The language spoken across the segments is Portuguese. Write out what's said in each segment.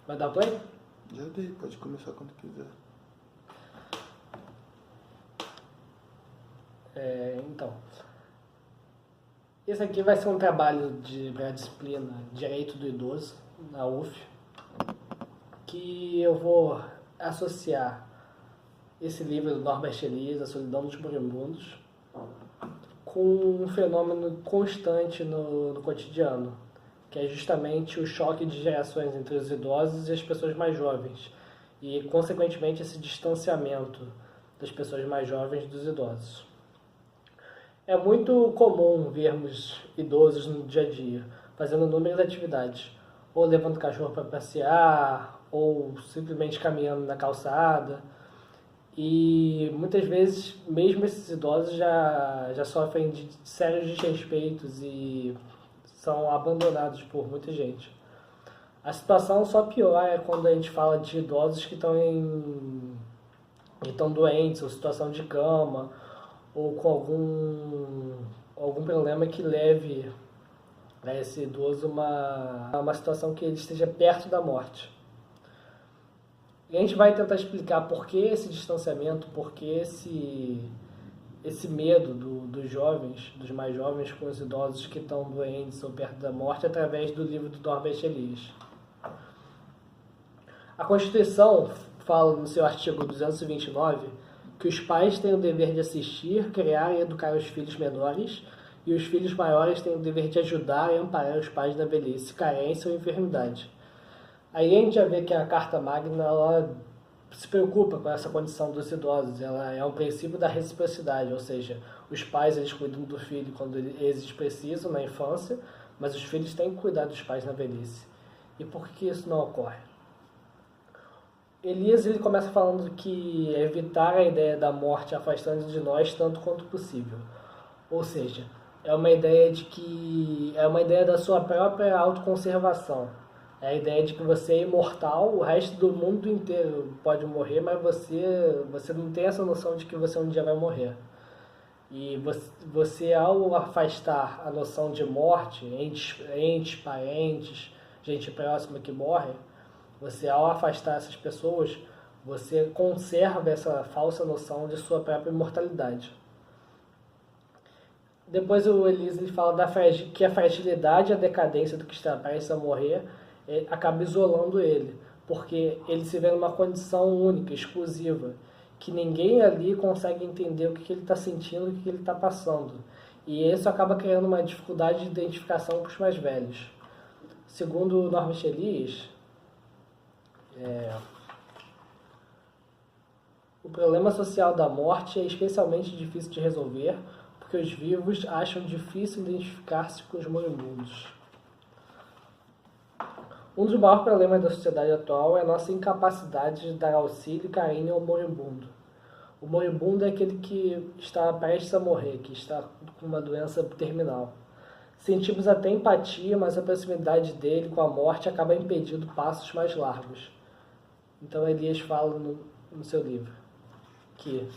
Vai dar play? Já dei, pode começar quando quiser. Então, esse aqui vai ser um trabalho para a disciplina Direito do Idoso, na UF, que eu vou associar esse livro do Norbert Elias, A Solidão dos Moribundos, com um fenômeno constante no cotidiano, que é justamente o choque de gerações entre os idosos e as pessoas mais jovens, e, consequentemente, esse distanciamento das pessoas mais jovens dos idosos. É muito comum vermos idosos no dia a dia, fazendo inúmeras atividades, ou levando o cachorro para passear, ou simplesmente caminhando na calçada. E muitas vezes, mesmo esses idosos já sofrem de sérios desrespeitos e são abandonados por muita gente. A situação só piora quando a gente fala de idosos que estão doentes, ou situação de cama, ou com algum problema que leve a esse idoso uma situação que ele esteja perto da morte. E a gente vai tentar explicar por que esse distanciamento, por que esse medo dos jovens, dos mais jovens com os idosos que estão doentes ou perto da morte, através do livro do Norbert Elias. A Constituição fala no seu artigo 229 que os pais têm o dever de assistir, criar e educar os filhos menores, e os filhos maiores têm o dever de ajudar e amparar os pais na velhice, carência ou enfermidade. Aí a gente já vê que a Carta Magna ela se preocupa com essa condição dos idosos. Ela é um princípio da reciprocidade, ou seja, os pais eles cuidam do filho quando eles precisam na infância, mas os filhos têm que cuidar dos pais na velhice. E por que isso não ocorre? Elias ele começa falando que evitar a ideia da morte afastando de nós tanto quanto possível. Ou seja, é uma ideia da sua própria autoconservação. É a ideia de que você é imortal, o resto do mundo inteiro pode morrer, mas você não tem essa noção de que você um dia vai morrer. E você ao afastar a noção de morte, entes, parentes, gente próxima que morre, você ao afastar essas pessoas, você conserva essa falsa noção de sua própria imortalidade. Depois o Elias ele fala que a fragilidade e a decadência do que está prestes a morrer acaba isolando ele, porque ele se vê numa condição única, exclusiva, que ninguém ali consegue entender o que ele está sentindo, o que ele está passando. E isso acaba criando uma dificuldade de identificação com os mais velhos. Segundo o Norbert Elias, o problema social da morte é especialmente difícil de resolver, porque os vivos acham difícil identificar-se com os moribundos. Um dos maiores problemas da sociedade atual é a nossa incapacidade de dar auxílio e carinho ao moribundo. O moribundo é aquele que está prestes a morrer, que está com uma doença terminal. Sentimos até empatia, mas a proximidade dele com a morte acaba impedindo passos mais largos. Então Elias fala no seu livro que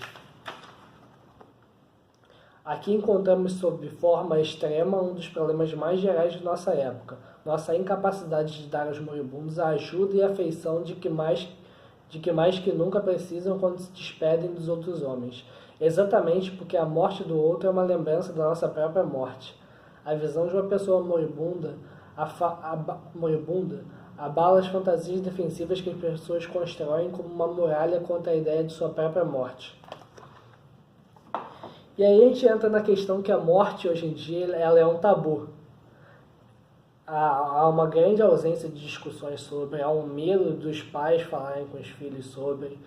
aqui encontramos sob forma extrema um dos problemas mais gerais de nossa época, nossa incapacidade de dar aos moribundos a ajuda e a afeição de que mais que nunca precisam quando se despedem dos outros homens, exatamente porque a morte do outro é uma lembrança da nossa própria morte. A visão de uma pessoa moribunda abala as fantasias defensivas que as pessoas constroem como uma muralha contra a ideia de sua própria morte. E aí a gente entra na questão que a morte hoje em dia ela é um tabu. Há uma grande ausência de discussões sobre, há um medo dos pais falarem com os filhos sobre,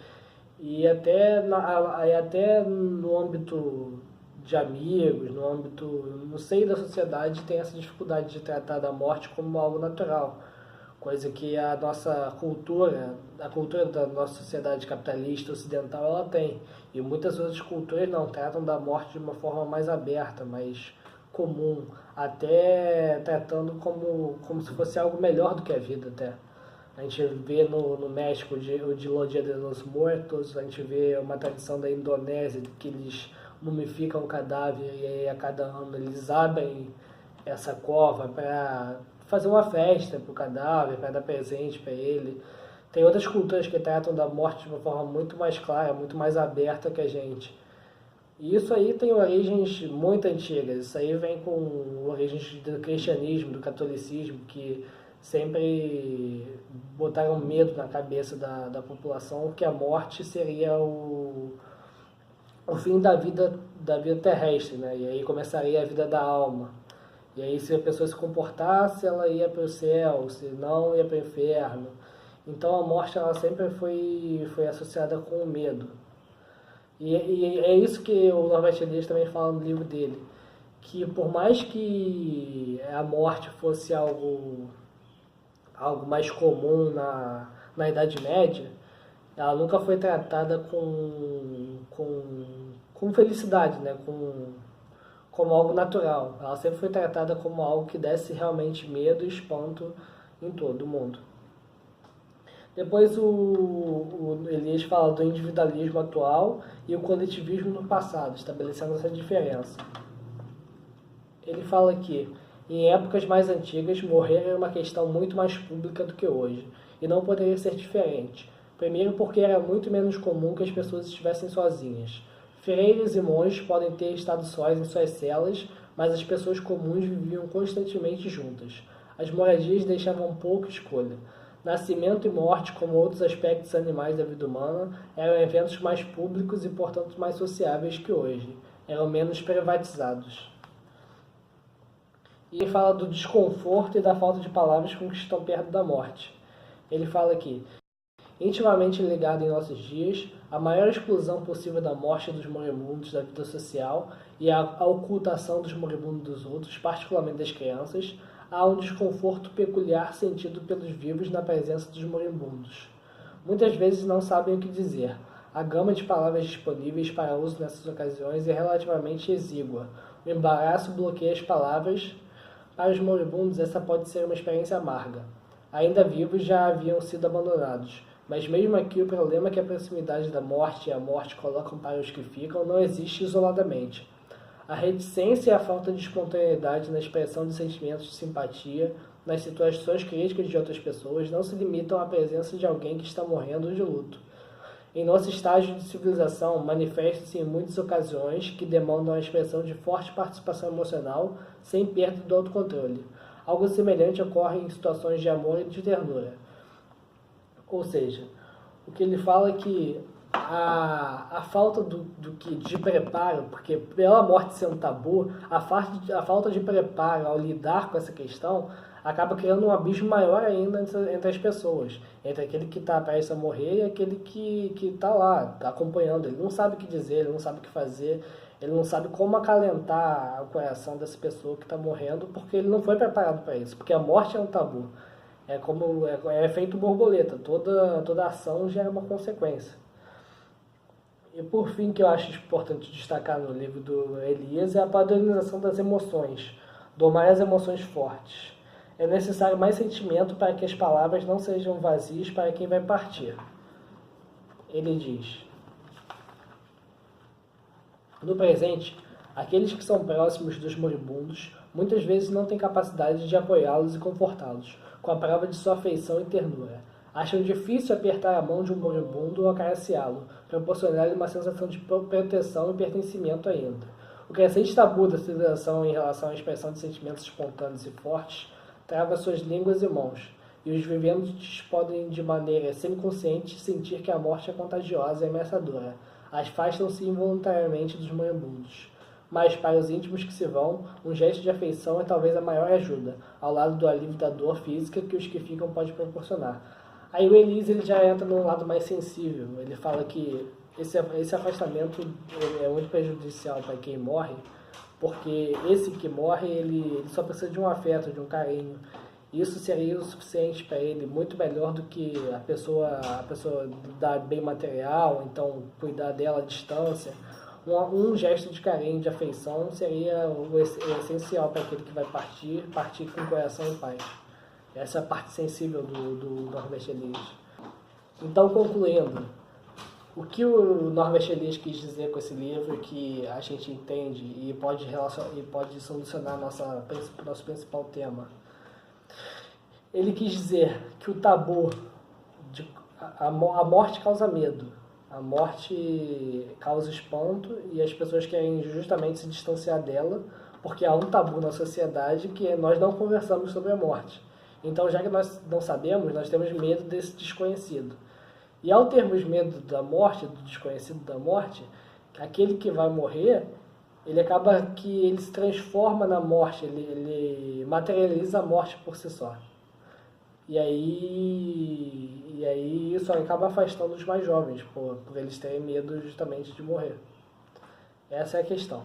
e até no âmbito de amigos, no seio da sociedade, tem essa dificuldade de tratar da morte como algo natural, coisa que a cultura da nossa sociedade capitalista ocidental, ela tem, e muitas outras culturas não tratam da morte de uma forma mais aberta, mais comum, até tratando como se fosse algo melhor do que a vida até. A gente vê no México o Dia de los Muertos, a gente vê uma tradição da Indonésia que eles mumificam o cadáver e aí a cada ano eles abrem essa cova para fazer uma festa pro cadáver, para dar presente para ele. Tem outras culturas que tratam da morte de uma forma muito mais clara, muito mais aberta que a gente. E isso aí tem origens muito antigas. Isso aí vem com origens do cristianismo, do catolicismo, que sempre botaram medo na cabeça da população que a morte seria o fim da vida terrestre, né? E aí começaria a vida da alma. E aí se a pessoa se comportasse, ela ia para o céu, se não, ia para o inferno. Então a morte ela sempre foi associada com o medo. E é isso que o Norbert Elias também fala no livro dele, que por mais que a morte fosse algo mais comum na Idade Média, ela nunca foi tratada com felicidade, né? Como algo natural. Ela sempre foi tratada como algo que desse realmente medo e espanto em todo mundo. Depois o Elias fala do individualismo atual e o coletivismo no passado, estabelecendo essa diferença. Ele fala que, em épocas mais antigas, morrer era uma questão muito mais pública do que hoje, e não poderia ser diferente. Primeiro porque era muito menos comum que as pessoas estivessem sozinhas. Freiras e monges podem ter estado sós em suas celas, mas as pessoas comuns viviam constantemente juntas. As moradias deixavam pouca escolha. Nascimento e morte, como outros aspectos animais da vida humana, eram eventos mais públicos e, portanto, mais sociáveis que hoje. Eram menos privatizados. E ele fala do desconforto e da falta de palavras com que estão perto da morte. Ele fala aqui: intimamente ligado em nossos dias, a maior exclusão possível da morte dos moribundos da vida social e a ocultação dos moribundos dos outros, particularmente das crianças, há um desconforto peculiar sentido pelos vivos na presença dos moribundos. Muitas vezes não sabem o que dizer. A gama de palavras disponíveis para uso nessas ocasiões é relativamente exígua. O embaraço bloqueia as palavras. Para os moribundos, essa pode ser uma experiência amarga. Ainda vivos, já haviam sido abandonados. Mas mesmo aqui, o problema que a proximidade da morte e a morte colocam para os que ficam não existe isoladamente. A reticência e a falta de espontaneidade na expressão de sentimentos de simpatia nas situações críticas de outras pessoas não se limitam à presença de alguém que está morrendo de luto. Em nosso estágio de civilização, manifesta-se em muitas ocasiões que demandam a expressão de forte participação emocional sem perda do autocontrole. Algo semelhante ocorre em situações de amor e de ternura. Ou seja, o que ele fala é que a falta de preparo, porque pela morte ser um tabu, a falta de preparo ao lidar com essa questão acaba criando um abismo maior ainda entre as pessoas, entre aquele que está prestes a morrer e aquele que está lá, tá acompanhando. Ele não sabe o que dizer, ele não sabe o que fazer, ele não sabe como acalentar o coração dessa pessoa que está morrendo, porque ele não foi preparado para isso, porque a morte é um tabu. É efeito borboleta, toda ação gera uma consequência. E por fim, que eu acho importante destacar no livro do Elias é a padronização das emoções, domar as emoções fortes. É necessário mais sentimento para que as palavras não sejam vazias para quem vai partir. Ele diz: no presente, aqueles que são próximos dos moribundos muitas vezes não têm capacidade de apoiá-los e confortá-los, com a prova de sua afeição e ternura. Acham difícil apertar a mão de um moribundo ou acariciá-lo, proporcionar-lhe uma sensação de proteção e pertencimento ainda. O crescente tabu da civilização em relação à expressão de sentimentos espontâneos e fortes trava suas línguas e mãos, e os viventes podem, de maneira semiconsciente, sentir que a morte é contagiosa e ameaçadora. Afastam-se involuntariamente dos moribundos. Mas, para os íntimos que se vão, um gesto de afeição é talvez a maior ajuda, ao lado do alívio da dor física que os que ficam podem proporcionar. Aí o Elias ele já entra num lado mais sensível. Ele fala que esse afastamento é muito prejudicial para quem morre, porque esse que morre ele só precisa de um afeto, de um carinho. Isso seria o suficiente para ele, muito melhor do que a pessoa dar bem material, então cuidar dela à distância. Um gesto de carinho, de afeição, seria o essencial para aquele que vai partir com o coração em paz. Essa é a parte sensível do Norbert Elias. Então, concluindo, o que o Norbert Elias quis dizer com esse livro que a gente entende e pode solucionar nosso principal tema ele quis dizer que o tabu, a morte causa medo, a morte causa espanto e as pessoas querem justamente se distanciar dela porque há um tabu na sociedade que nós não conversamos sobre a morte. Então, já que nós não sabemos, nós temos medo desse desconhecido. E ao termos medo da morte, do desconhecido da morte, aquele que vai morrer, ele acaba que ele se transforma na morte, ele materializa a morte por si só. E aí isso acaba afastando os mais jovens, por eles terem medo justamente de morrer. Essa é a questão.